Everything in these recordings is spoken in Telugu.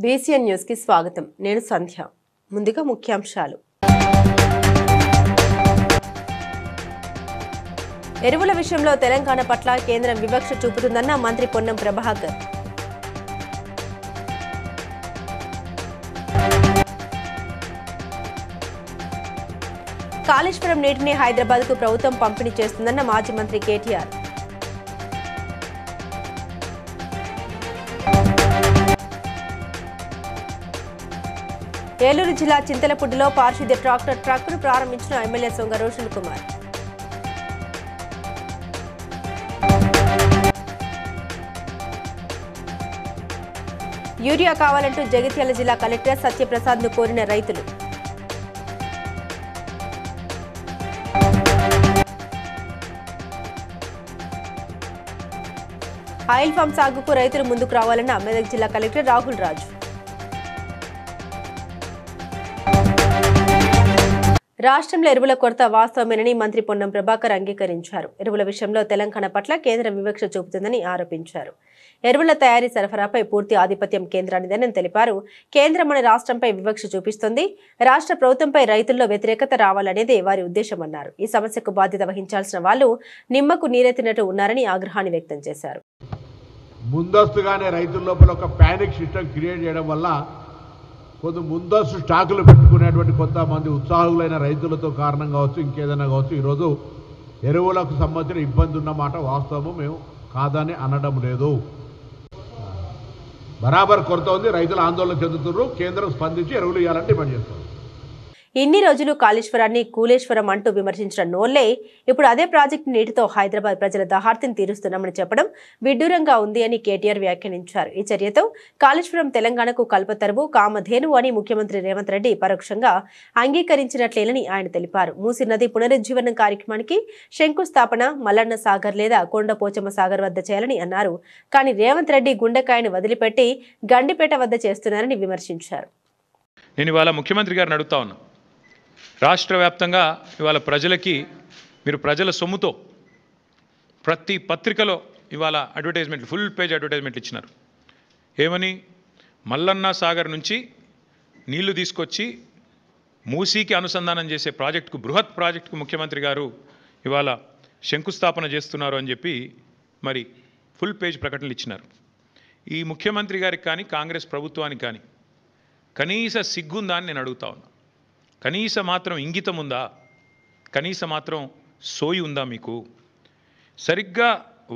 బీసీఎన్ న్యూస్ కి స్వాగతం. నేను సంధ్య. ముందుగా ముఖ్యాంశాలు. ఎరువుల విషయంలో తెలంగాణ పట్ల కేంద్రం వివక్ష చూపుతుందన్న మంత్రి పొన్నం ప్రభాకర్. కాళేశ్వరం నీటిని హైదరాబాద్ కు ప్రభుత్వం పంపిణీ చేస్తుందన్న మాజీ మంత్రి కేటీఆర్. ఏలూరు జిల్లా చింతలపూడిలో పారిశుద్ధ్య ట్రక్కును ప్రారంభించిన ఎమ్మెల్యే సొంగ రోషన్ కుమార్. యూరియా కావాలంటూ జగిత్యాల జిల్లా కలెక్టర్ సత్యప్రసాద్ ను కోరిన రైతులు. ఆయిల్ ఫామ్ సాగుకు రైతులు ముందుకు రావాలన్న మెదక్ జిల్లా కలెక్టర్ రాహుల్ రాజు. రాష్ట్రంలో ఎరువుల కొరత వాస్తవమేనని మంత్రి పొన్నం ప్రభాకర్ అంగీకరించారు. ఎరువుల విషయంలో తెలంగాణ పట్ల కేంద్రం వివక్ష చూపుతుందని ఆరోపించారు. ఎరువుల తయారీ సరఫరాపై పూర్తి ఆధిపత్యం కేంద్రానిదని తెలిపారు. కేంద్రం మన రాష్ట్రంపై వివక్ష చూపిస్తుంది. రాష్ట్ర ప్రభుత్వంపై రైతుల్లో వ్యతిరేకత రావాలనేదే వారి ఉద్దేశమన్నారు. ఈ సమస్యకు బాధ్యత వహించాల్సిన వాళ్ళు నిమ్మకు నీరెత్తినట్టు ఉన్నారని ఆగ్రహాన్ని వ్యక్తం చేశారు. ముందస్తుగానే రైతుల లోపల ఒక పానిక్ సిస్టమ్ క్రియేట్ చేయడం వల్ల కొంత ముందస్తు స్టాకులు పెట్టుకునేటువంటి కొంతమంది ఉత్సాహులైన రైతులతో కారణం కావచ్చు, ఇంకేదైనా కావచ్చు, ఈరోజు ఎరువులకు సంబంధించిన ఇబ్బంది ఉన్నమాట వాస్తవము. మేము కాదని అనడం లేదు. బరాబర్ కొరత ఉంది. రైతులు ఆందోళన చెందుతున్నారు. కేంద్రం స్పందించి ఎరువులు ఇవ్వాలని డిమాండ్ చేస్తారు. ఇన్ని రోజులు కాళేశ్వరాన్ని కూలేశ్వరం అంటూ విమర్శించిన నోళ్లే ఇప్పుడు అదే ప్రాజెక్టు నీటితో హైదరాబాద్ ప్రజల దాహార్తిని తీరుస్తున్నామని చెప్పడం విడ్డూరంగా ఉంది అని కేటీఆర్ వ్యాఖ్యానించారు. ఈ చర్యతో కాళేశ్వరం తెలంగాణకు కల్పతరువు కామధేను అని ముఖ్యమంత్రి రేవంత్ రెడ్డి పరోక్షంగా అంగీకరించినట్లేనని ఆయన తెలిపారు. మూసీ నది పునరుజ్జీవనం కార్యక్రమానికి శంకుస్థాపన మల్లన్న సాగర్ లేదా కొండపోచమ్మ సాగర్ వద్ద చేయాలని అన్నారు. కానీ రేవంత్ రెడ్డి గుండెకాయను వదిలిపెట్టి గండిపేట వద్ద చేస్తున్నారని విమర్శించారు. నేను ఇవాళ ముఖ్యమంత్రి గారిని అడుగుతా ఉన్నా, రాష్ట్ర వ్యాప్తంగా ఇవాళ ప్రజలకి మీరు ప్రజల సొమ్ముతో ప్రతి పత్రికలో ఇవాళ అడ్వర్టైజ్మెంట్లు, ఫుల్ పేజ్ అడ్వర్టైజ్మెంట్లు ఇచ్చినారు. ఏమని? మల్లన్న సాగర్ నుంచి నీళ్లు తీసుకొచ్చి మూసీకి అనుసంధానం చేసే ప్రాజెక్టుకు, బృహత్ ప్రాజెక్టుకు ముఖ్యమంత్రి గారు ఇవాళ శంకుస్థాపన చేస్తున్నారు అని చెప్పి మరి ఫుల్ పేజ్ ప్రకటనలు ఇచ్చినారు. ఈ ముఖ్యమంత్రి గారికి కానీ కాంగ్రెస్ ప్రభుత్వానికి కానీ కనీస సిగ్గుందా అని నేను అడుగుతా ఉన్నా. కనీస మాత్రం ఇంగితం ఉందా? కనీస మాత్రం సోయి ఉందా మీకు? సరిగ్గా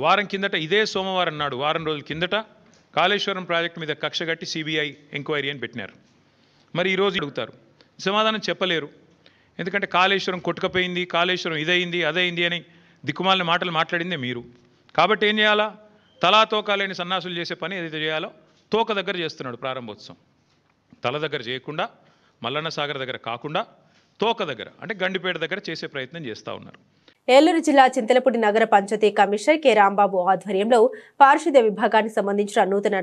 వారం కిందట, ఇదే సోమవారం నాడు, వారం రోజుల కిందట కాళేశ్వరం ప్రాజెక్టు మీద కక్ష కట్టి సిబిఐ ఎంక్వైరీ అని పెట్టినారు. మరి ఈరోజు అడుగుతారు, సమాధానం చెప్పలేరు. ఎందుకంటే కాళేశ్వరం కొట్టుకపోయింది, కాళేశ్వరం ఇదైంది అదైంది అని దిక్కుమాలిన మాటలు మాట్లాడిందే మీరు. కాబట్టి ఏం చేయాలా? తలా తోక లేని సన్నాసులు చేసే పని ఏదైతే చేయాలో తోక దగ్గర చేస్తున్నాడు ప్రారంభోత్సవం. తల దగ్గర చేయకుండా, మల్లన్న సాగర్ దగ్గర కాకుండా తోక దగ్గర అంటే గండిపేట దగ్గర చేసే ప్రయత్నం చేస్తూ ఉన్నారు. ఏలూరు జిల్లా చింతలపూడి నగర పంచాయతీ కమిషనర్ కె రాంబాబు ఆధ్వర్యంలో పారిశుద్ధ్య విభాగానికి సంబంధించిన నూతన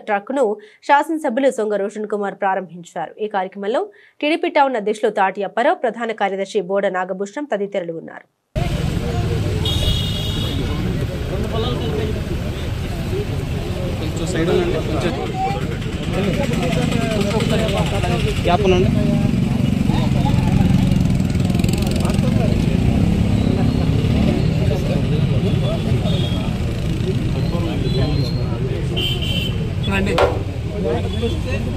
ట్రక్కును శాసనసభ్యులు సొంగ రోషన్ కుమార్ ప్రారంభించారు. ఈ కార్యక్రమంలో టీడీపీ టౌన్ అధ్యక్షులు తాటి అప్పారావు, ప్రధాన కార్యదర్శి బోడ నాగభూషణం తదితరులు ఉన్నారు.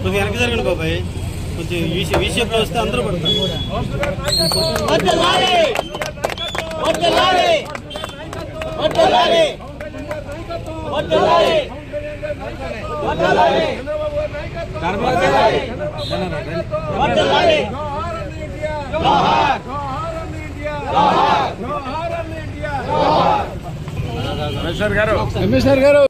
కొంచెం వెనక్కి జరగండి బాబాయ్, కొంచెం వీషేప్లో వస్తే అందరూ పడతారు.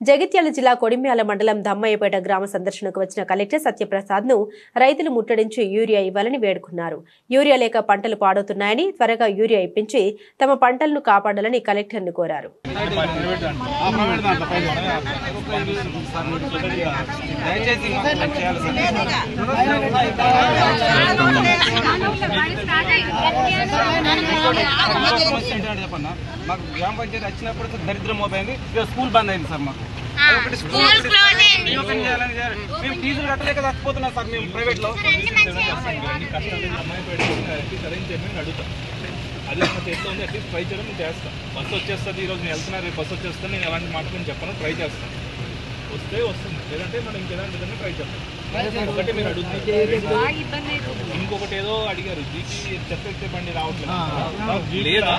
జగిత్యాల జిల్లా కొడిమ్యాల మండలం దమ్మయ్యపేట గ్రామ సందర్శనకు వచ్చిన కలెక్టర్ సత్యప్రసాద్ ను రైతులు ముట్టడించి యూరియా ఇవ్వాలని వేడుకున్నారు. యూరియా లేక పంటలు పాడవుతున్నాయని, త్వరగా యూరియా ఇప్పించి తమ పంటలను కాపాడాలని కలెక్టర్ ను కోరారు. మాకు గ్రామ పంచాయతీ వచ్చినప్పుడు దరిద్రం మోపోయింది. స్కూల్ బంద్ అయింది సార్. మాకు మేము ఫీజులు కట్టలేక చచ్చిపోతున్నాం సార్ మేము ప్రైవేట్లో. అడుగుతాం అది చేస్తూ ఉంది, అట్లీస్ట్ ట్రై చేయడం నేను చేస్తాను. బస్సు వచ్చేస్తుంది, ఈరోజు నేను వెళ్తున్నా, రేపు బస్సు వచ్చేస్తాను, నేను ఎలాంటి మాట నేను చెప్పను, ట్రై చేస్తాను. వస్తే వస్తుంది, లేదంటే మనం ఇంకేదాని విధంగా ట్రై చేస్తాం. ఒకటి మీరు అడుగుతున్నారు, ఇంకొకటి ఏదో అడిగారు, జీపీ చెత్త బండి రావట్లేదు లేదా?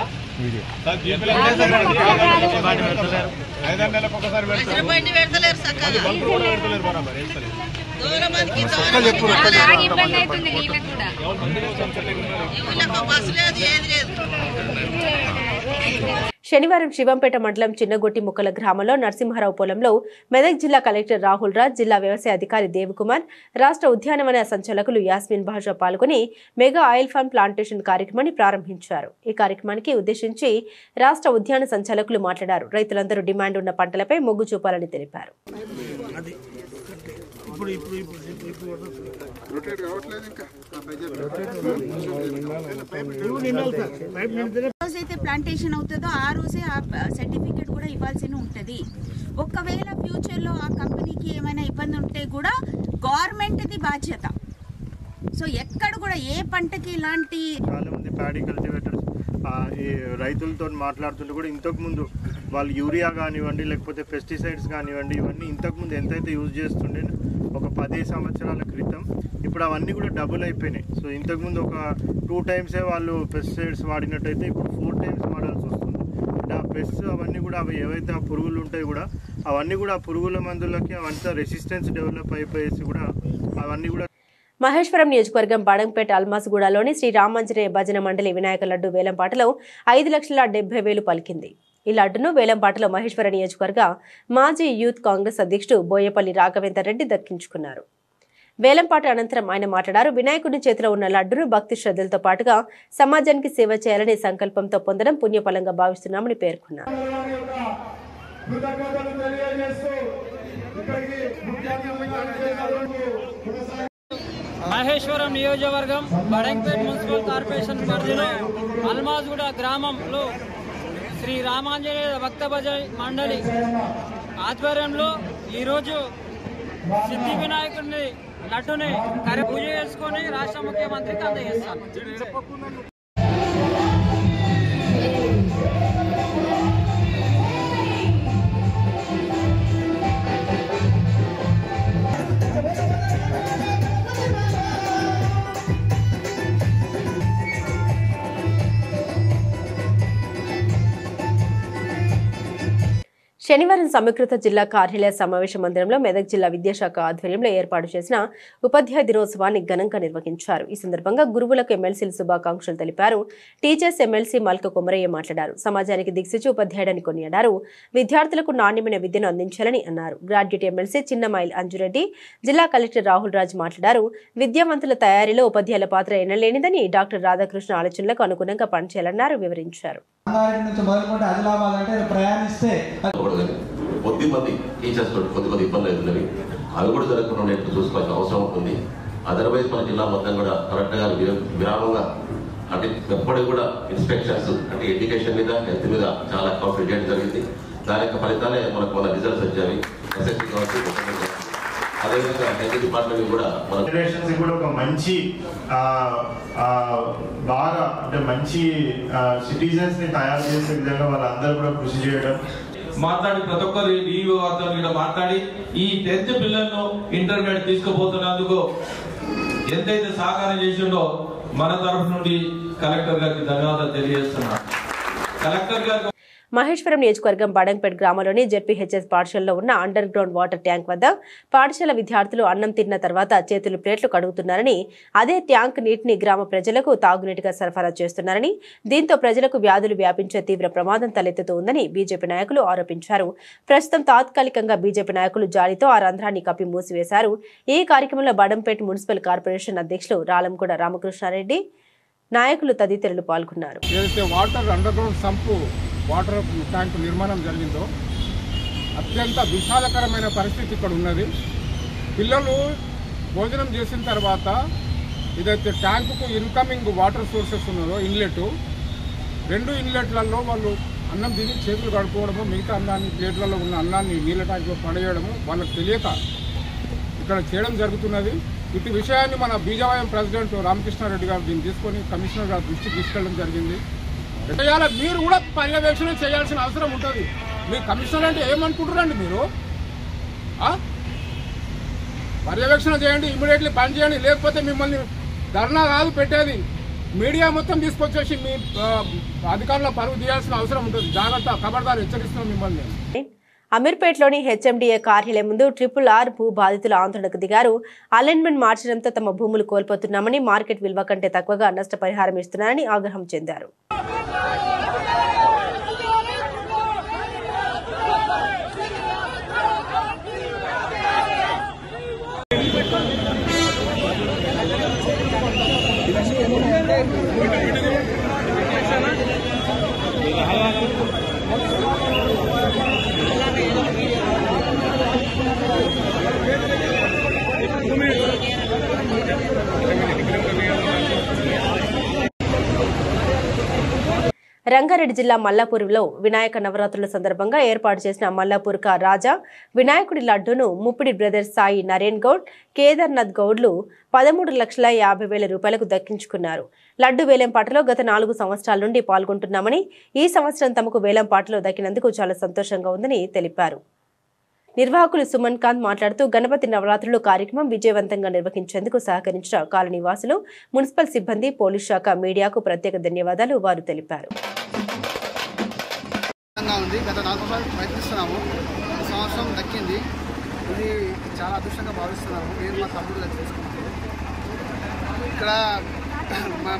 శనివారం శివంపేట మండలం చిన్నగొట్టి ముక్కల గ్రామంలో నరసింహారావు పొలంలో మెదక్ జిల్లా కలెక్టర్ రాహుల్ రాజ్, జిల్లా వ్యవసాయ అధికారి దేవకుమార్, రాష్ట్ర ఉద్యానవన సంచాలకులు యాస్మిన్ బాషా పాల్గొని మెగా ఆయిల్ ఫామ్ ప్లాంటేషన్ కార్యక్రమాన్ని ప్రారంభించారు. ఈ కార్యక్రమానికి ఉద్దేశించి రాష్ట్ర ఉద్యాన సంచాలకులు మాట్లాడారు. రైతులందరూ డిమాండ్ ఉన్న పంటలపై మొగ్గు చూపాలని తెలిపారు. రోజైతే ప్లాంటేషన్ అవుతుందో ఆ రోజే ఆ సర్టిఫికేట్ కూడా ఇవ్వాల్సి ఉంటుంది. ఒకవేళ ఫ్యూచర్లో ఆ కంపెనీకి ఏమైనా ఇబ్బంది ఉంటే కూడా గవర్నమెంట్ది బాధ్యత. సో ఎక్కడ కూడా ఏ పంటకి ఇలాంటి చాలా మంది ప్యాడీ కల్టివేటర్స్ ఈ రైతులతో మాట్లాడుతుంటే కూడా ఇంతకుముందు వాళ్ళు యూరియా కానివ్వండి, లేకపోతే పెస్టిసైడ్స్ కానివ్వండి, ఇవన్నీ ఇంతకుముందు ఎంతైతే యూజ్ చేస్తుండే ఒక 10 సంవత్సరాల క్రితం, ఇప్పుడు అవన్నీ కూడా డబుల్ అయిపోయినాయి. సో ఇంతకుముందు ఒక 2 టైమ్సే వాళ్ళు పెస్టిసైడ్స్ వాడినట్టయితే ఇప్పుడు 4 టైమ్స్ వాడాల్సి వస్తుంది. ఆ పెస్ట్ అవన్నీ కూడా అవి ఏవైతే ఆ పురుగులు ఉంటాయి కూడా అవన్నీ కూడా ఆ పురుగుల మందులకి అవంతా రెసిస్టెన్స్ డెవలప్ అయిపోయేసి కూడా అవన్నీ కూడా. మహేశ్వరం నియోజకవర్గం బాడంపేట అల్మాస్గూడలోని శ్రీ రామాంజనేయ భజన మండలి వినాయక లడ్డు వేలంపాటలో 5,70,000 పలికింది. ఈ లడ్డును వేలంపాటలో మహేశ్వర నియోజకవర్గ మాజీ యూత్ కాంగ్రెస్ అధ్యక్షుడు బోయపల్లి రాఘవేందర్ రెడ్డి దక్కించుకున్నారు. వేలంపాట అనంతరం ఆయన మాట్లాడారు. వినాయకుడి చేతిలో ఉన్న లడ్డును భక్తి శ్రద్ధలతో పాటుగా సమాజానికి సేవ చేయాలనే సంకల్పంతో పొందడం పుణ్యఫలంగా భావిస్తున్నామని పేర్కొన్నారు. మహేశ్వరం నియోజకవర్గం బడంపేట్ మున్సిపల్ కార్పొరేషన్ పరిధిలో అల్మాజ్గూడ గ్రామంలో శ్రీ రామాంజనేయ భక్త భజన మండలి ఆధ్వర్యంలో ఈరోజు సిద్ధి వినాయకుడిని లడ్డుని పూజ చేసుకొని రాష్ట్ర ముఖ్యమంత్రికి అందజేస్తాను. శనివారం సమీకృత జిల్లా కార్యాలయ సమావేశ మందిరంలో మెదక్ జిల్లా విద్యాశాఖ ఆధ్వర్యంలో ఏర్పాటు చేసిన ఉపాధ్యాయ దినోత్సవాన్ని ఘనంగా నిర్వహించారు. ఈ సందర్భంగా గురువులకు ఎమ్మెల్సీలు శుభాకాంక్షలు తెలిపారు. టీచర్స్ ఎమ్మెల్సీ మల్క కొమరయ్య మాట్లాడారు. సమాజానికి దిక్సూచి ఉపాధ్యాయుడని కొనియాడారు. విద్యార్థులకు నాణ్యమైన విద్యను అందించాలని అన్నారు. గ్రాడ్యుయేట్ ఎమ్మెల్సీ చిన్నమైల్ అంజురెడ్డి, జిల్లా కలెక్టర్ రాహుల్ రాజ్ మాట్లాడారు. విద్యావంతుల తయారీలో ఉపాధ్యాయుల పాత్ర ఎనలేనిదని, డాక్టర్ రాధాకృష్ణ ఆలోచనలకు అనుగుణంగా పనిచేయాలన్నారు. వివరించారు. కొద్దిమంది టీచర్స్ కొద్ది ఇబ్బందులు అవుతున్నవి, అవి కూడా జరగకుండా ఉండేట్టు చూసుకోవాల్సిన అవసరం ఉంటుంది. అదర్వైజ్ మన జిల్లా మొత్తం కూడా కరెక్ట్గా విరామంగా అంటే ఎప్పటికీ కూడా ఇన్స్పెక్షన్స్ అంటే ఎడ్యుకేషన్ మీద హెల్త్ మీద చాలా కాన్సన్ట్రేట్ చేయడం జరిగింది. దాని యొక్క ఫలితాలే మనకు మన రిజల్ట్స్ వచ్చాయి. ఎస్ఎస్సీ కావచ్చు, అదేవిధంగా హెల్త్ డిపార్ట్మెంట్ కూడా మన జనరేషన్స్ కూడా ఒక మంచి బాగా అంటే మంచి సిటిజన్స్ ని తయారు చేసే విధంగా వాళ్ళందరూ కూడా కృషి చేయడం మాట్లాడి ప్రతి ఒక్కరు ఈఓ గారితో కూడా మాట్లాడి ఈ 10th పిల్లలను ఇంటర్మీడియట్ తీసుకుపోతున్నందుకు ఎంతైతే సహకారం చేసిండో మన తరఫు నుండి కలెక్టర్ గారికి ధన్యవాదాలు తెలియజేస్తున్నాను. కలెక్టర్ గారు మహేశ్వరం నియోజకవర్గం బడంపేట్ గ్రామంలోని జెడ్పీహెచ్ఎస్ పాఠశాలలో ఉన్న అండర్ గ్రౌండ్ వాటర్ ట్యాంక్ వద్ద పాఠశాల విద్యార్థులు అన్నం తిన్న తర్వాత చేతులు ప్లేట్లు కడుగుతున్నారని, అదే ట్యాంక్ నీటిని గ్రామ ప్రజలకు తాగునీటిగా సరఫరా చేస్తున్నారని, దీంతో ప్రజలకు వ్యాధులు వ్యాపించే తీవ్ర ప్రమాదం తలెత్తుతోందని బీజేపీ నాయకులు ఆరోపించారు. ప్రస్తుతం తాత్కాలికంగా బీజేపీ నాయకులు జాలితో ఆ రంధ్రాన్ని కప్పి మూసివేశారు. ఈ కార్యక్రమంలో బడంపేట్ మున్సిపల్ కార్పొరేషన్ అధ్యక్షులు రాలంగూడ రామకృష్ణారెడ్డి, నాయకులు తదితరులు పాల్గొన్నారు. వాటర్ ట్యాంక్ నిర్మాణం జరిగిందో అత్యంత విషాదకరమైన పరిస్థితి ఇక్కడ ఉన్నది. పిల్లలు భోజనం చేసిన తర్వాత ఏదైతే ట్యాంకుకు ఇన్కమింగ్ వాటర్ సోర్సెస్ ఉన్నదో ఇన్లెట్, 2 ఇన్లెట్లలో వాళ్ళు అన్నం తిని చేతులు కడుక్కోవడము, మిగతా అన్నాన్ని ప్లేట్లలో ఉన్న అన్నాన్ని నీళ్ళ ట్యాంకులో పడేయడము వాళ్ళకి తెలియక ఇక్కడ చేయడం జరుగుతున్నది. ఇటు విషయాన్ని మన బీజేవైఎం ప్రెసిడెంట్ రామకృష్ణారెడ్డి గారు దీన్ని తీసుకొని కమిషనర్ గారు దృష్టికి తీసుకెళ్ళడం జరిగింది. మీరు కూడా పర్యవేక్షణ చేయాల్సిన అవసరం ఉంటుంది. మీ కమిషనర్ అంటే ఏమనుకుంటారండి మీరు? పర్యవేక్షణ చేయండి, ఇమీడియట్లీ పని చేయండి. లేకపోతే మిమ్మల్ని ధర్నా కాదు పెట్టేది, మీడియా మొత్తం తీసుకొచ్చేసి మీ అధికారుల పరువు తీయాల్సిన అవసరం ఉంటుంది. జాగ్రత్త, ఖబర్దారు, హెచ్చరిస్తున్నాం మిమ్మల్ని. అమీర్పేటలోని హెచ్ఎండిఏ కార్యాలయం ముందు RRR భూ బాధితుల ఆందోళనకు దిగారు. అలైన్మెంట్ మార్చడంతో తమ భూములు కోల్పోతున్నామని, మార్కెట్ విలువ కంటే తక్కువగా నష్టపరిహారం ఇస్తున్నారని ఆగ్రహం చెందారు. రంగారెడ్డి జిల్లా మల్లాపూర్లో వినాయక నవరాత్రుల సందర్భంగా ఏర్పాటు చేసిన మల్లాపూర్ కా రాజా వినాయకుడి లడ్డూను ముప్పిడి బ్రదర్స్ సాయి నరేన్ గౌడ్, కేదార్నాథ్ గౌడ్లు 13,50,000 రూపాయలకు దక్కించుకున్నారు. లడ్డు వేలంపాటలో గత 4 సంవత్సరాల నుండి పాల్గొంటున్నామని, ఈ సంవత్సరం తమకు వేలంపాటలో దక్కినందుకు చాలా సంతోషంగా ఉందని తెలిపారు. నిర్వాహకులు సుమన్ కాంత్ మాట్లాడుతూ గణపతి నవరాత్రులు కార్యక్రమం విజయవంతంగా నిర్వహించేందుకు సహకరించిన కాలనీవాసులు, మున్సిపల్ సిబ్బంది, పోలీస్ శాఖ, మీడియాకు ప్రత్యేక ధన్యవాదాలు వారు తెలిపారు. గత 4 సంవత్సరాలు ప్రయత్నిస్తున్నాము, ఈ సంవత్సరం దక్కింది. ఇది చాలా అదృష్టంగా భావిస్తున్నాము. నేను మా తమ్ముడు చేసుకున్నాను. ఇక్కడ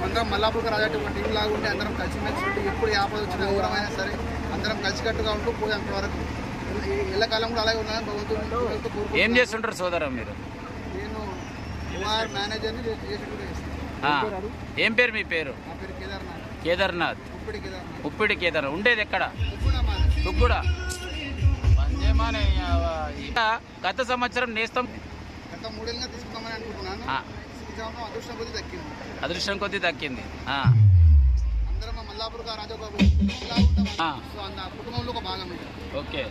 అందరం మల్లాపూర్ రాజా టీం లాగా ఉంటే అందరం కలిసిమెలిసి ఉంటే ఎప్పుడు ఆపద వచ్చినా ఎవరైనా సరే అందరం కలిసికట్టుగా ఉంటూ పోయేంత వరకు ఎల్లకాలం కూడా అలాగే ఉన్నాను. భగవంతుడు ఏం చేస్తుంటారు సోదరా మీరు? నేను కుమార్ మేనేజర్ని చేస్తాను. ఏం పేరు మీ పేరు? నా పేరు కేదార్నాథ్. కేదార్నాథ్, ఉప్పిడి కేదార్నాథ్. ఉండేది ఎక్కడ? తుగ్గుడా. గత సంవత్సరం నేస్తం గత 3 ఏళ్ళుగా తీసుకుందామని అనుకుంటున్నాను. అదృష్టం కొద్ది దక్కింది. అందరం మల్లాపూర్ రాజాబాబు కుటుంబంలో ఒక భాగం. ఓకే.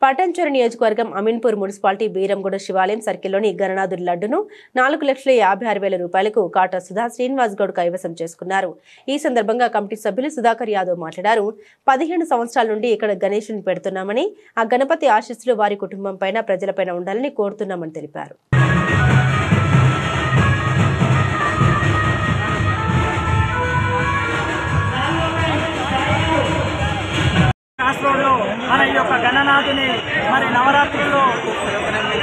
పటాన్చెరు నియోజకవర్గం అమీన్పూర్ మున్సిపాలిటీ బీరంగూడ శివాలయం సర్కిల్లోని గణనాథుడి లడ్డును 4,56,000 రూపాయలకు కాటా సుధా శ్రీనివాస్ గౌడ్ కైవసం చేసుకున్నారు. ఈ సందర్భంగా కమిటీ సభ్యులు సుధాకర్ యాదవ్ మాట్లాడారు. 15 సంవత్సరాల నుండి ఇక్కడ గణేశుని పెడుతున్నామని, ఆ గణపతి ఆశీస్సులు వారి కుటుంబంపైన, ప్రజలపైన ఉండాలని కోరుతున్నామని తెలిపారు. మన ఈ యొక్క గణనాథుని మరి నవరాత్రుల్లో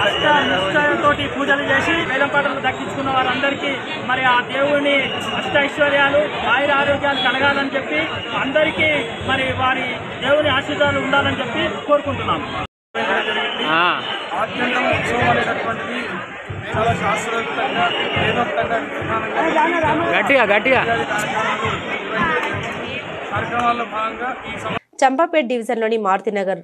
అష్టనిష్టతోటి పూజలు చేసి వేలంపాటలు దక్కించుకున్న వారందరికీ మరి ఆ దేవుని అష్టైశ్వర్యాలు, ఆయుర ఆరోగ్యాలు కలగాలని చెప్పి అందరికీ మరి వారి దేవుని ఆశీర్వాదాలు ఉండాలని చెప్పి కోరుకుంటున్నాము. ఆద్యంతం ఉత్సవం అనేటటువంటిది చాలా శాస్త్రోక్తంగా వేదోక్తంగా కార్యక్రమాల్లో భాగంగా ఈ చంపాపేట్ డివిజన్లోని మారుతినగర్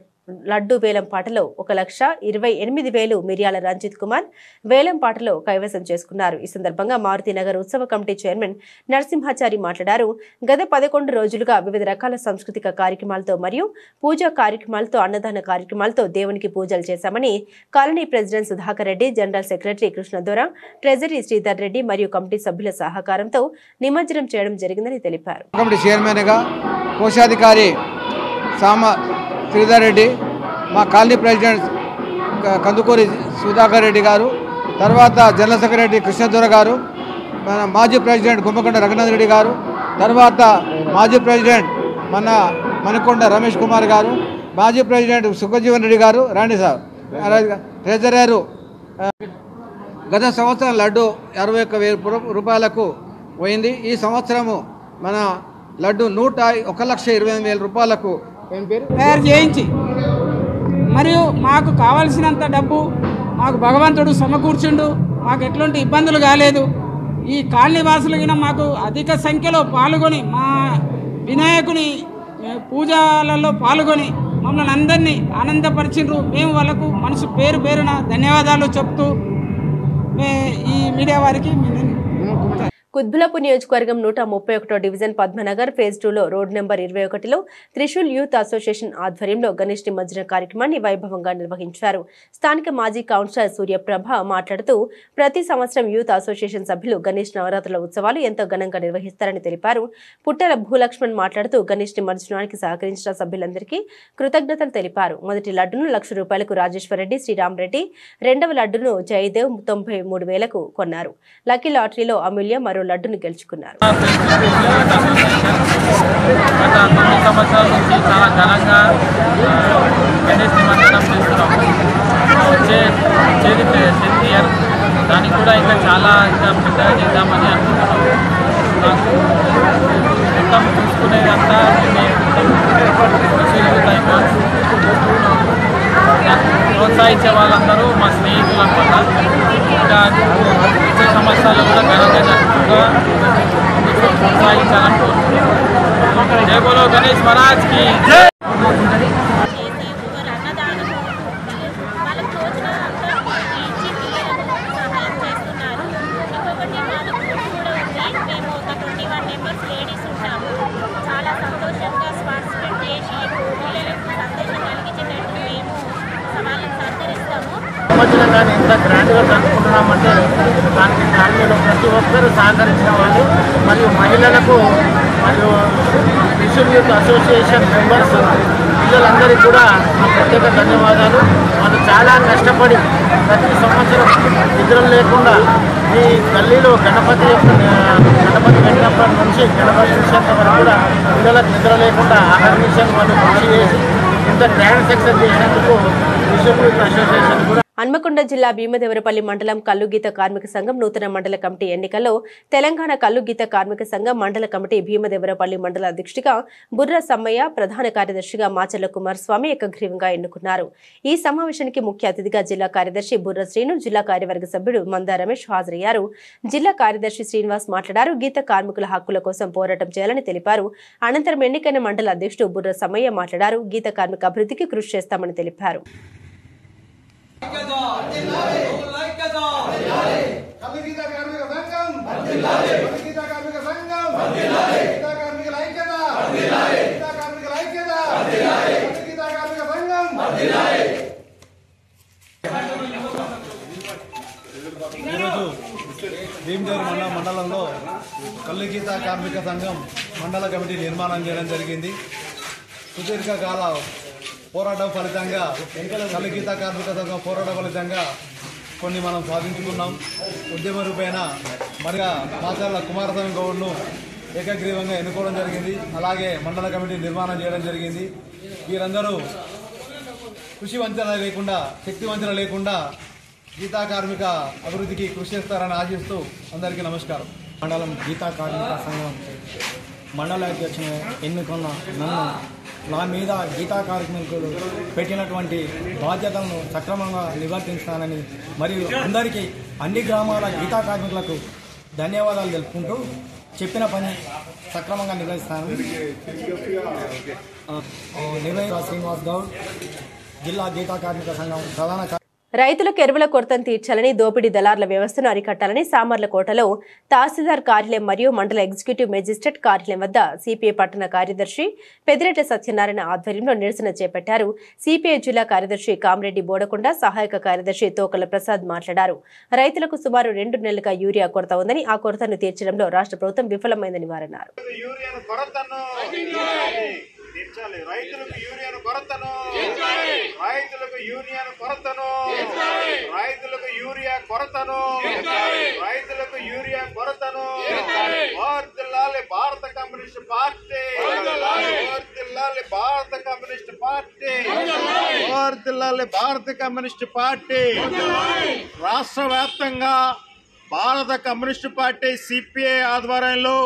లడ్డు వేలంపాటలో 1,28,000 మిర్యాల రంజిత్ కుమార్ వేలంపాటలో కైవసం చేసుకున్నారు. ఈ సందర్భంగా మారుతినగర్ ఉత్సవ కమిటీ చైర్మన్ నరసింహాచారి మాట్లాడారు. గత 11 రోజులుగా వివిధ రకాల సాంస్కృతిక కార్యక్రమాలతో మరియు పూజా కార్యక్రమాలతో, అన్నదాన కార్యక్రమాలతో దేవునికి పూజలు చేశామని colony president Sudhakar Reddy, general secretary Krishnadora, treasury Sridhar Reddy మరియు కమిటీ సభ్యుల సహకారంతో నిమజ్జనం చేయడం జరిగిందని తెలిపారు. కమిటీ చైర్మన్గా కోశాధికారి శ్రీధర్ రెడ్డి, మా కాలనీ ప్రెసిడెంట్ కందుకూరి సుధాకర్ రెడ్డి గారు, తర్వాత జనరల్ సెక్రటరీ కృష్ణదొర గారు, మన మాజీ ప్రెసిడెంట్ గుమ్మకొండ రఘునాథ్ రెడ్డి గారు, తర్వాత మాజీ ప్రెసిడెంట్ మనకొండ రమేష్ కుమార్ గారు, మాజీ ప్రెసిడెంట్ సుఖజీవన్ రెడ్డి గారు, రాండి సార్, ట్రెజరరు. గత సంవత్సరం లడ్డు 61,000 రూపాయలకు పోయింది. ఈ సంవత్సరము మన లడ్డు 1,28,000 రూపాయలకు తయారు చేయించి మరియు మాకు కావలసినంత డబ్బు మాకు భగవంతుడు సమకూర్చుండు. మాకు ఎట్లాంటి ఇబ్బందులు కాలేదు. ఈ కాలనీవాసులు మాకు అధిక సంఖ్యలో పాల్గొని మా వినాయకుని పూజలలో పాల్గొని మమ్మల్ని అందరినీ ఆనందపరిచిండ్రు. మేము వాళ్ళకు మనసు పేరున ధన్యవాదాలు చెప్తూ ఈ మీడియా వారికి కుత్బులాపూర్ నియోజకవర్గం 131వ డివిజన్ పద్మనగర్ ఫేజ్ 2లో రోడ్ నెంబర్ 21లో త్రిశూల్ యూత్ అసోసియేషన్ ఆధ్వర్యంలో గణేష్ నిమజ్జన కార్యక్రమాన్ని వైభవంగా నిర్వహించారు. స్థానిక మాజీ కౌన్సిలర్ సూర్యప్రభ మాట్లాడుతూ ప్రతి సంవత్సరం యూత్ అసోసియేషన్ సభ్యులు గణేష్ నవరాత్రుల ఉత్సవాలు ఎంతో ఘనంగా నిర్వహిస్తారని తెలిపారు. పుట్టల భూలక్ష్మణ్ మాట్లాడుతూ గణేష్ నిమజ్జనానికి సహకరించిన సభ్యులందరికీ కృతజ్ఞతలు తెలిపారు. మొదటి లడ్డును ₹1,00,000 రాజేశ్వరరెడ్డి శ్రీరామరెడ్డి, రెండవ లడ్డును జయదేవ్ 93,000కు కొన్నారు. లక్కీ లాటరీలో అమూల్య మరో లడ్డును గెలుచుకున్నారు. గత 9 సంవత్సరాల నుంచి చాలా ఘనంగా గణేష్ నిమజ్జనం చేస్తున్నాం. వచ్చే 10th ఇయర్ దానికి కూడా ఇంకా చాలా పెద్దగా చేద్దామని అనుకుంటున్నాం. మొత్తం చూసుకునేదంతా ప్రోత్సహించే వాళ్ళందరూ మా స్నేహితులు అన్నమాట. ఇంకా వచ్చే సంవత్సరాలు కూడా ఘనంగా జరుపుగా ప్రోత్సహించాలని కోరుకుంటున్నాం. జై బోలో గణేష్ మహారాజ్ కి జై. నిమజ్జనం కానీ ఎంత గ్రాండ్గా జరుపుకుంటున్నామంటే దానికి కాలనీలో ప్రతి ఒక్కరూ సహకరించిన వాళ్ళు మరియు మహిళలకు మరియు త్రిశూల్ యూత్ అసోసియేషన్ మెంబర్స్ పిల్లలందరికీ కూడా నా ప్రత్యేక ధన్యవాదాలు. వాళ్ళు చాలా కష్టపడి ప్రతి సంవత్సరం నిద్రలు లేకుండా ఈ గల్లీలో గణపతి పెట్టినప్పటి నుంచి గణపతి విషయంత వరకు కూడా పిల్లలకు నిద్ర లేకుండా ఆహర్నిశలు వాళ్ళు కృషి చేసి ఇంత గ్రాండ్ సక్సెస్ చేసినందుకు త్రిశూల్ యూత్ అసోసియేషన్ కూడా. హన్మకొండ జిల్లా భీమదేవరపల్లి మండలం కల్లుగీత కార్మిక సంఘం నూతన మండల కమిటీ ఎన్నికల్లో తెలంగాణ కల్లుగీత కార్మిక సంఘం మండల కమిటీ భీమదేవరపల్లి మండల అధ్యక్షుడిగా బుర్ర సమ్మయ్య, ప్రధాన కార్యదర్శిగా మాచర్ల కుమారస్వామి ఏకగ్రీవంగా ఎన్నుకున్నారు. ఈ సమావేశానికి ముఖ్య అతిథిగా జిల్లా కార్యదర్శి బుర్ర శ్రీను, జిల్లా కార్యవర్గ సభ్యుడు మందా రమేష్ హాజరయ్యారు. జిల్లా కార్యదర్శి శ్రీనివాస్ మాట్లాడారు. గీత కార్మికుల హక్కుల కోసం పోరాటం చేయాలని తెలిపారు. అనంతరం ఎన్నికైన మండల అధ్యక్షుడు బుర్ర సమ్మయ్య మాట్లాడారు. గీత కార్మిక అభివృద్ధికి కృషి చేస్తామని తెలిపారు. ఈరోజు భీమదేవర మండలంలో కల్లుగీత కార్మిక సంఘం మండల కమిటీ నిర్మాణం చేయడం జరిగింది. సుదీర్ఘకాల పోరాటం ఫలితంగా కల్లుగీత కార్మిక సంఘం పోరాటం ఫలితంగా కొన్ని మనం సాధించుకున్నాం. ఉద్యమ రూపేణ మరిగా మాచర్ల కుమారస్వామి గౌడ్ను ఏకగ్రీవంగా ఎన్నుకోవడం జరిగింది. అలాగే మండల కమిటీ నిర్మాణం చేయడం జరిగింది. వీరందరూ కృషి వంచన లేకుండా, శక్తి వంచన లేకుండా గీతా కార్మిక అభివృద్ధికి కృషి చేస్తారని ఆశిస్తూ అందరికీ నమస్కారం. మండలం గీతా కార్మిక సంఘం మండల అధ్యక్షుని ఎన్నుకున్న నన్ను నా మీద గీతా కార్మికులు పెట్టినటువంటి బాధ్యతలను సక్రమంగా నిర్వర్తించానని మరియు అందరికీ అన్ని గ్రామాల గీతా కార్మికులకు ధన్యవాదాలు తెలుపుకుంటూ చెప్పిన పని సక్రమంగా నిర్వహిస్తాను. నిర్వహిత శ్రీనివాస్ గౌడ్, జిల్లా గీతా కార్మిక సంఘం ప్రధాన. రైతులకు ఎరువుల కొరతను తీర్చాలని, దోపిడీ దళారుల వ్యవస్థను అరికట్టాలని సామర్లకోటలో తహసీల్దార్ కార్యాలయం మరియు మండల ఎగ్జిక్యూటివ్ మేజిస్ట్రేట్ కార్యాలయం వద్ద సిపిఐ పట్టణ కార్యదర్శి పెద్దిరెడ్డి సత్యనారాయణ ఆధ్వర్యంలో నిరసన చేపట్టారు. సిపిఐ జిల్లా కార్యదర్శి కామిరెడ్డి బోడకొండ, సహాయక కార్యదర్శి తోకల ప్రసాద్ మాట్లాడారు. రైతులకు సుమారు 2 నెలలుగా యూరియా కొరత ఉందని, ఆ కొరతను తీర్చడంలో రాష్ట్ర ప్రభుత్వం విఫలమైందని వారన్నారు. రైతులకు యూరియాను కొరతను, రైతులకు యూరియా కొరతను, రైతులకు యూరియా కొరతను, రైతులకు యూరియా కొరతను. వర్ధిల్లాలి భారత కమ్యూనిస్ట్ పార్టీ, వర్ధిల్లాలి భారత కమ్యూనిస్ట్ పార్టీ, వర్ధిల్లాలి భారత కమ్యూనిస్ట్ పార్టీ. రాష్ట్ర వ్యాప్తంగా భారత కమ్యూనిస్ట్ పార్టీ సిపిఐ ఆధ్వర్యంలో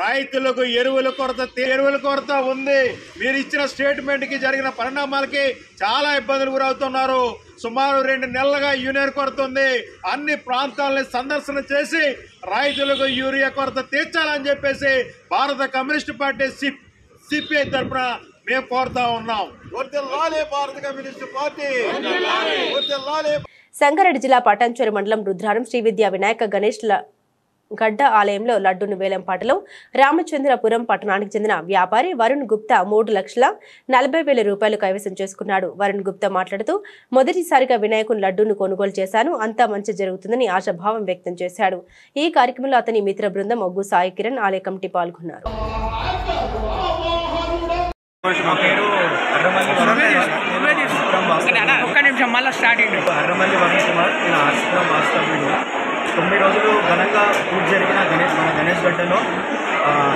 రైతులకు ఎరువుల కొరత ఉంది. మీరు ఇచ్చిన స్టేట్మెంట్ కి జరిగిన పరిణామాలకి చాలా ఇబ్బందులు గురవుతున్నారు. సుమారు 2 నెలలుగా యూరియా కొరత ఉంది. అన్ని ప్రాంతాలని సందర్శన చేసి రైతులకు యూరియా కొరత తీర్చాలని చెప్పేసి భారత కమ్యూనిస్ట్ పార్టీ సిపిఐ తరఫున మేము కోరుతా ఉన్నాం. వర్ధిల్లాలి భారత కమ్యూనిస్ట్ పార్టీ, వర్ధిల్లాలి. సంగారెడ్డి జిల్లా పటాన్చెరు మండలం రుద్రారం శ్రీ విద్యా వినాయక గణేష్ గడ్డ ఆలయంలో లడ్డూను వేలంపాటలో రామచంద్రపురం పట్టణానికి చెందిన వ్యాపారి వరుణ్ గుప్తా 3,40,000 రూపాయలు కైవసం చేసుకున్నాడు. వరుణ్ గుప్తా మాట్లాడుతూ మొదటిసారిగా వినాయకుని లడ్డూను కొనుగోలు చేశాను, అంతా మంచి జరుగుతుందని ఆశాభావం వ్యక్తం చేశాడు. ఈ కార్యక్రమంలో అతని మిత్ర బృందం ఒగ్గు సాయి కిరణ్ ఆలయ కమిటీ పాల్గొన్నారు. అర్రమల్లి వరుణ్ కుమార్, నేను ఆశ్రమం వాస్తవ్యుడు. 9 రోజులు ఘనంగా పూజ జరిగిన మన గణేష్ గడ్డలో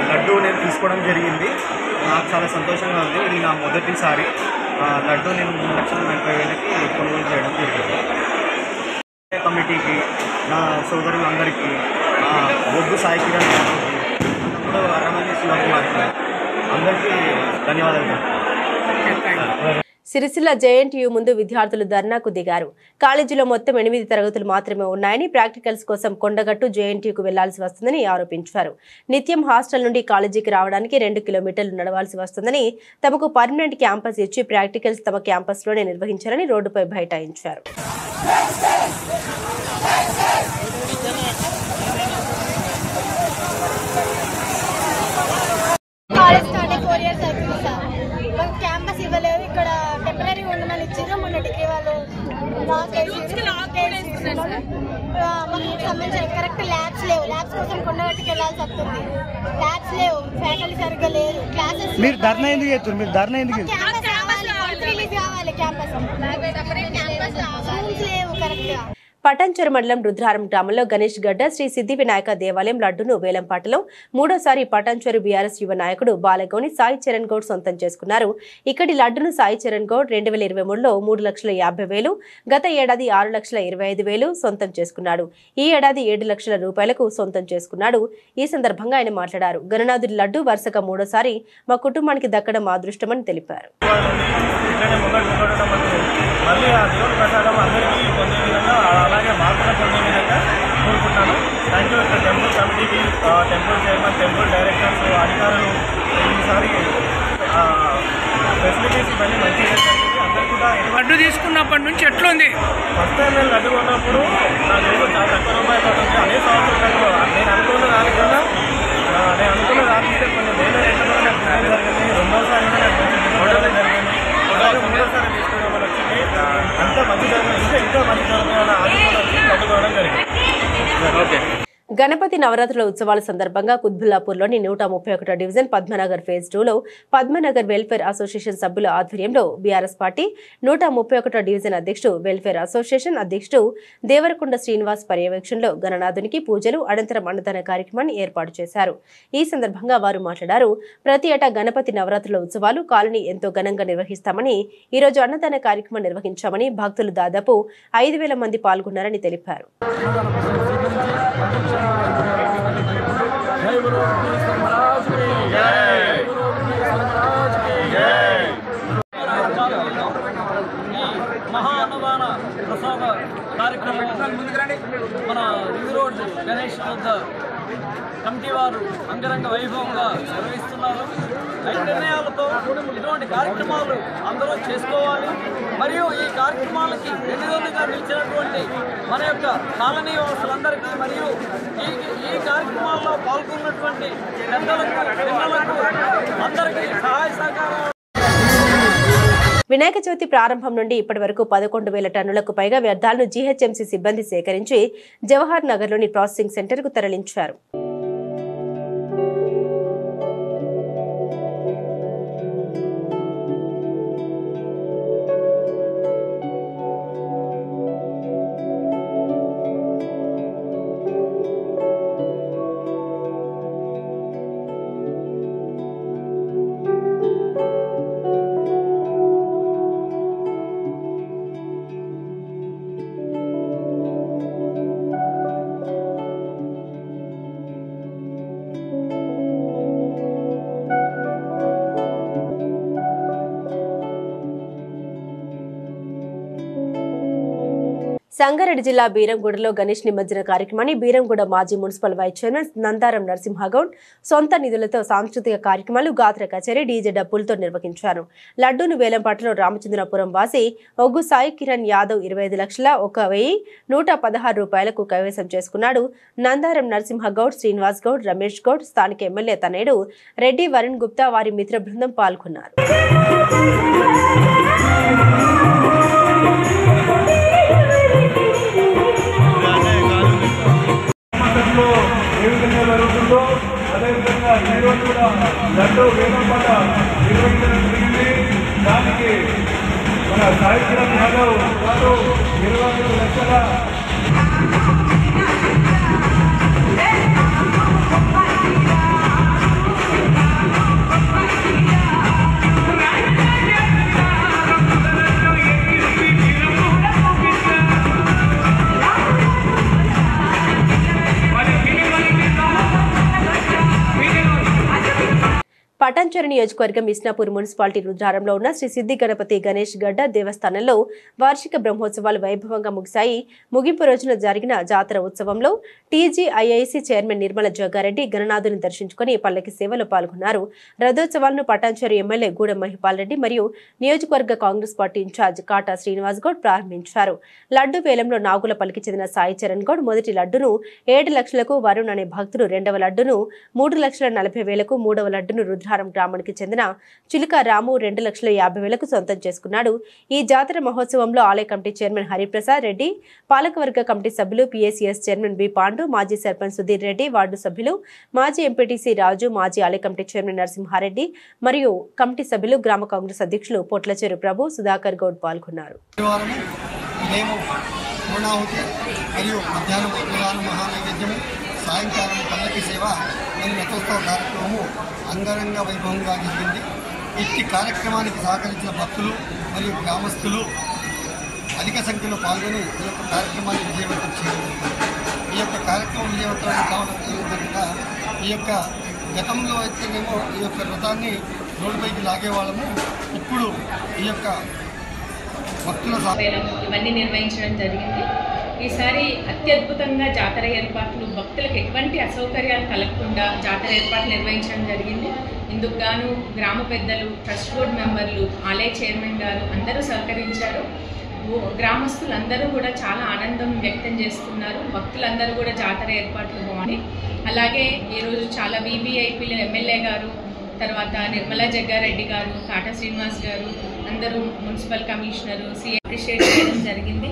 లడ్డు నేను తీసుకోవడం జరిగింది. నాకు చాలా సంతోషంగా ఉంది. ఇది నా మొదటిసారి లడ్డు నేను 3,40,000కి కొనుగోలు చేయడం జరిగింది. కమిటీకి, నా సోదరులందరికీ, ఒగ్గు సాయి కిరణ్ గారికి, అర్రమల్లి శివకుమార్కి అందరికీ ధన్యవాదాలు. సిరిసిల్ల జేఎన్టీయూ ముందు విద్యార్థులు ధర్నాకు దిగారు. కాలేజీలో మొత్తం 8 తరగతులు మాత్రమే ఉన్నాయని, ప్రాక్టికల్స్ కోసం కొండగట్టు జేఎన్టీయూకు వెళ్లాల్సి వస్తుందని ఆరోపించారు. నిత్యం హాస్టల్ నుండి కాలేజీకి రావడానికి 2 కిలోమీటర్లు నడవాల్సి వస్తుందని, తమకు పర్మనెంట్ క్యాంపస్ ఇచ్చి ప్రాక్టికల్స్ తమ క్యాంపస్లోనే నిర్వహించారని రోడ్డుపై బైఠాయించారు. క్యాంపస్ ఇవ్వలేదు, ఇక్కడ టెంపరీ ఉండమని ఇచ్చారు. మొన్న డిగ్రీ వాళ్ళు మాకు సంబంధించిన కరెక్ట్ ల్యాబ్స్ లేవు. ల్యాబ్స్ కోసం కొండగట్టుకు వెళ్ళాల్సి వస్తుంది. ల్యాబ్స్ లేవు, ఫ్యాకల్టీ సరిగ్గా లేదు, క్లాసెస్. మీరు ధర్నా ఎందుకు చేస్తారు? మీరు ధర్నా ఎందుకు క్యాంపస్ రావాలి, రిలీజ్ కావాలి. క్యాంపస్ రూమ్స్ లేవు కరెక్ట్ గా. పటాన్చెరు మండలం రుద్రారం గ్రామంలో గణేష్ గడ్డ శ్రీ సిద్ధి వినాయక దేవాలయం లడ్డును వేలంపాటలో మూడోసారి పటాన్చెరు బీఆర్ఎస్ యువ నాయకుడు బాలగౌని సాయి చరణ్ గౌడ్ సొంతం చేసుకున్నారు. ఇక్కడి లడ్డును సాయి చరణ్ గౌడ్ 2023లో 3,50,000, గత ఏడాది 6,25,000 సొంతం చేసుకున్నాడు. ఈ ఏడాది 7 లక్షల రూపాయలకు సొంతం చేసుకున్నాడు. ఈ సందర్భంగా ఆయన మాట్లాడారు. గణనాథుడి లడ్డు వరుసగా మూడోసారి మా కుటుంబానికి దక్కడం మా అదృష్టమని తెలిపారు. మళ్ళీ ఆ దేవుడి ప్రసాదం అందరికీ పొందే విధంగా, అలాగే మార్పులు పొందే విధంగా కోరుకుంటున్నాను. Thank you. ఇక్కడ టెంపుల్ కమిటీకి, టెంపుల్ చైర్మన్, టెంపుల్ డైరెక్టర్స్, అధికారులు ఈసారి ఫెసిలిటీస్ ఇవన్నీ మంచిగా జరిగింది. అందరికీ కూడా లడ్డు తీసుకున్నప్పటి నుంచి ఎట్లుంది? ఫస్ట్ టైం నేను లడ్డు కొన్నప్పుడు నా దేవుడు చాలా తక్కువ రూపాయలు ఉంది. అదే సంవత్సరం నేను అనుకున్న దానికన్నా కొంచెం వేరే రేట్లో నాకు జరిగింది. రెండోసారి కూడా నాకు మంచి డిస్కౌంట్ జరిగింది. మూడోసారి తీసుకోవడం వల్ల వచ్చింది. అంతా మంచి జరిగింది. ఇంకా మంచి జరుగుతుందని ఆశ వచ్చి లడ్డు కొనడం జరిగింది. ఓకే. గణపతి నవరాత్రుల ఉత్సవాల సందర్భంగా కుత్బుల్లాపూర్లోని 131వ డివిజన్ పద్మనగర్ ఫేజ్ 2లో పద్మనగర్ వెల్ఫేర్ అసోసియేషన్ సభ్యుల ఆధ్వర్యంలో బీఆర్ఎస్ పార్టీ 131వ డివిజన్ అధ్యక్షుడు, వెల్ఫేర్ అసోసియేషన్ అధ్యక్షుడు దేవరకొండ శ్రీనివాస్ పర్యవేక్షణలో గణనాథునికి పూజలు, అనంతరం అన్నదాన కార్యక్రమాన్ని ఏర్పాటు చేశారు. ఈ సందర్భంగా వారు మాట్లాడారు. ప్రతి ఏటా గణపతి నవరాత్రుల ఉత్సవాలు కాలనీ ఎంతో ఘనంగా నిర్వహిస్తామని, ఈరోజు అన్నదాన కార్యక్రమం నిర్వహించామని, భక్తులు దాదాపు 5,000 మంది పాల్గొన్నారని తెలిపారు. మహా అన్నదాన ప్రసాద కార్యక్రమం మన రింగ్ రోడ్ గణేష్ వద్ద కమిటీ వారు అంగరంగ వైభవంగా నిర్వహిస్తున్నారు. రైతు నిర్ణయాలతో ఇటువంటి కార్యక్రమాలు అందరూ చేసుకోవాలి. మరియు ఈ కార్యక్రమాలకి వెన్నుదన్నుగా నిలిచినటువంటి మన యొక్క కాలనీ వాసులందరికీ మరియు ఈ కార్యక్రమాల్లో పాల్గొన్నటువంటి పెద్దలకు, పిల్లలకు అందరికీ సహాయ సహకారాలు. వినాయక చవితి ప్రారంభం నుండి ఇప్పటి వరకు 11,000 టన్నులకు పైగా వ్యర్థాలను జీహెచ్ఎంసీ సిబ్బంది సేకరించి జవహర్ నగర్లోని ప్రాసెసింగ్ సెంటర్కు తరలించారు. సంగారెడ్డి జిల్లా బీరంగూడలో గణేష్ నిమజ్జన కార్యక్రమాన్ని బీరంగూడ మాజీ municipal vice chairman Nandaram Narasimha Goud సొంత నిధులతో సాంస్కృతిక కార్యక్రమాలు గాత్ర కచేరీ డీజే డప్పులతో నిర్వహించారు. లడ్డూను వేలంపాటలో రామచంద్రపురం వాసి ఒగ్గు సాయి కిరణ్ యాదవ్ 25 లక్షల 1,116 రూపాయలకు కైవసం చేసుకున్నాడు. నందారం నరసింహగౌడ్, శ్రీనివాస్ గౌడ్, రమేష్ గౌడ్, స్థానిక ఎమ్మెల్యే తనయుడు రెడ్డి వరుణ్ గుప్తా వారి మిత్ర బృందం పాల్గొన్నారు. ఏ విధంగా జరుగుతుందో అదేవిధంగా ఈరోజు కూడా లడ్డూ వేలంపాట నిర్వహించడం జరిగింది. దానికి మన సాయి కిరణ్ యాదవ్ గారు 25 లక్షల పటాన్చెరు నియోజకవర్గం ఇస్నాపూర్ మున్సిపాలిటీ రుద్రారంలో ఉన్న శ్రీ సిద్ధి గణపతి గణేష్ గడ్డ దేవస్థానంలో వార్షిక బ్రహ్మోత్సవాలు వైభవంగా ముగిశాయి. ముగింపు రోజున జరిగిన జాతర ఉత్సవంలో టీజీఐఐసీ చైర్మన్ నిర్మల జగ్గారెడ్డి గణనాథుని దర్శించుకుని పల్లకి సేవలో పాల్గొన్నారు. రథోత్సవాలను పటాన్చెరు ఎమ్మెల్యే గూడెం మహిపాల్ రెడ్డి మరియు నియోజకవర్గ కాంగ్రెస్ పార్టీ ఇన్ఛార్జ్ కాటా శ్రీనివాస్ గౌడ్ ప్రారంభించారు. లడ్డు వేలంలో నాగులపల్లికి చెందిన సాయి చరణ్ గౌడ్ మొదటి లడ్డును 7 లక్షలకు, వరుణ్ అనే భక్తుడు రెండవ లడ్డును 3,40,000కు, మూడవ లడ్డును రుద్రారం గ్రామానికి చెందిన చిలుక రాము 2,50,000కు సొంతం చేసుకున్నాడు. ఈ జాతర మహోత్సవంలో ఆలయ కమిటీ చైర్మన్ హరిప్రసాద్ రెడ్డి, పాలకవర్గ కమిటీ సభ్యులు, పిఎస్సిఎస్ చైర్మన్ బి పాండు, మాజీ సర్పంచ్ సుధీర్ రెడ్డి, వార్డు సభ్యులు, మాజీ ఎంపీటీసీ రాజు, మాజీ ఆలయ కమిటీ చైర్మన్ నరసింహారెడ్డి మరియు కమిటీ సభ్యులు, గ్రామ కాంగ్రెస్ అధ్యక్షులు పొట్లచెరు ప్రభు, సుధాకర్ గౌడ్ పాల్గొన్నారు. సాయంకాలం పల్లకి సేవ మరియు రథోత్సవ కార్యక్రమము అంగరంగ వైభవంగా జరిగింది. ఇట్టి కార్యక్రమానికి సహకరించిన భక్తులు మరియు గ్రామస్తులు అధిక సంఖ్యలో పాల్గొని ఈ యొక్క కార్యక్రమాన్ని విజయవంతం చేయడం. ఈ యొక్క కార్యక్రమం విజయవంతం కావడం జరిగిందనగా ఈ యొక్క గతంలో అయితేనేమో ఈ యొక్క రథాన్ని రోడ్డుపైకి లాగేవాళ్ళము. ఇప్పుడు ఈ యొక్క భక్తుల ఇవన్నీ నిర్వహించడం జరిగింది. ఈసారి అత్యద్భుతంగా జాతర ఏర్పాట్లు, భక్తులకు ఎటువంటి అసౌకర్యాలు కలగకుండా జాతర ఏర్పాట్లు నిర్వహించడం జరిగింది. ఇందుకు గాను గ్రామ పెద్దలు, ట్రస్ట్ బోర్డు మెంబర్లు, ఆలయ చైర్మన్ గారు అందరూ సహకరించారు. గ్రామస్తులందరూ కూడా చాలా ఆనందం వ్యక్తం చేస్తున్నారు. భక్తులందరూ కూడా జాతర ఏర్పాట్లు బాగున్నాయి. అలాగే ఈరోజు చాలా వీవీఐపీలు, ఎమ్మెల్యే గారు, తర్వాత నిర్మలా జగ్గారెడ్డి గారు, కాటా శ్రీనివాస్ గారు, అందరూ మున్సిపల్ కమిషనరు, సీఎం అప్రిషియేట్ చేయడం జరిగింది.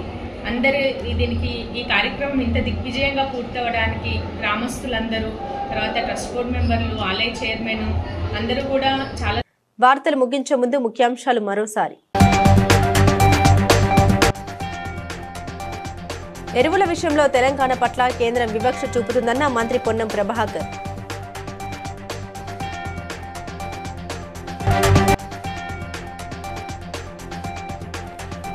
అందరూ దీనికి ఈ కార్యక్రమం ఇంత దిగ్విజయంగా పూర్తవడానికి గ్రామస్తులందరూ, తర్వాత ట్రస్ట్ బోర్డు మెంబర్లు, ఆలయ చైర్మన్ అందరూ కూడా చాలా. వార్తలు ముగించే ముందు ముఖ్యాంశాలు మరోసారి. ఎరువుల విషయంలో తెలంగాణ పట్ల కేంద్రం వివక్ష చూపుతుందన్న మంత్రి పొన్నం ప్రభాకర్.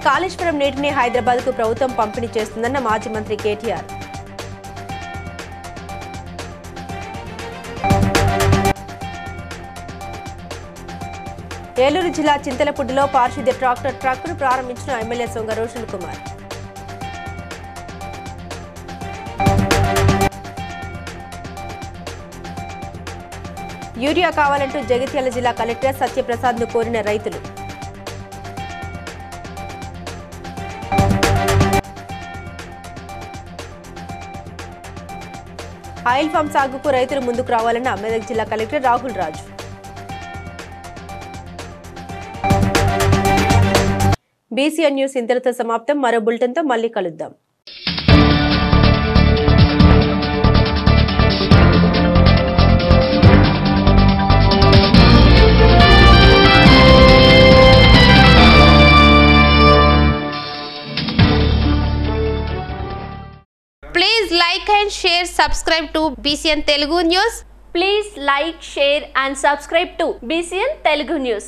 కాళేశ్వరం నీటిని హైదరాబాద్ కు ప్రభుత్వం పంపిణీ చేస్తుందన్న మాజీ మంత్రి కేటీఆర్. ఏలూరు జిల్లా చింతలపూడిలో పారిశుద్ధ్య ట్రక్కును ప్రారంభించిన ఎమ్మెల్యే సొంగ రోషన్ కుమార్. యూరియా కావాలంటూ జగిత్యాల జిల్లా కలెక్టర్ సత్యప్రసాద్ ను కోరిన రైతులు. ఆయిల్ ఫామ్ సాగుకు రైతులు ముందుకు రావాలన్న మెదక్ జిల్లా కలెక్టర్ రాహుల్ రాజు. బీసీఎన్ న్యూస్ ఇంతటితో సమాప్తం. మరో బులెటిన్తో మళ్ళీ కలుద్దాం. Please like and share, subscribe to BCN Telugu News. Please like, share and subscribe to BCN Telugu News.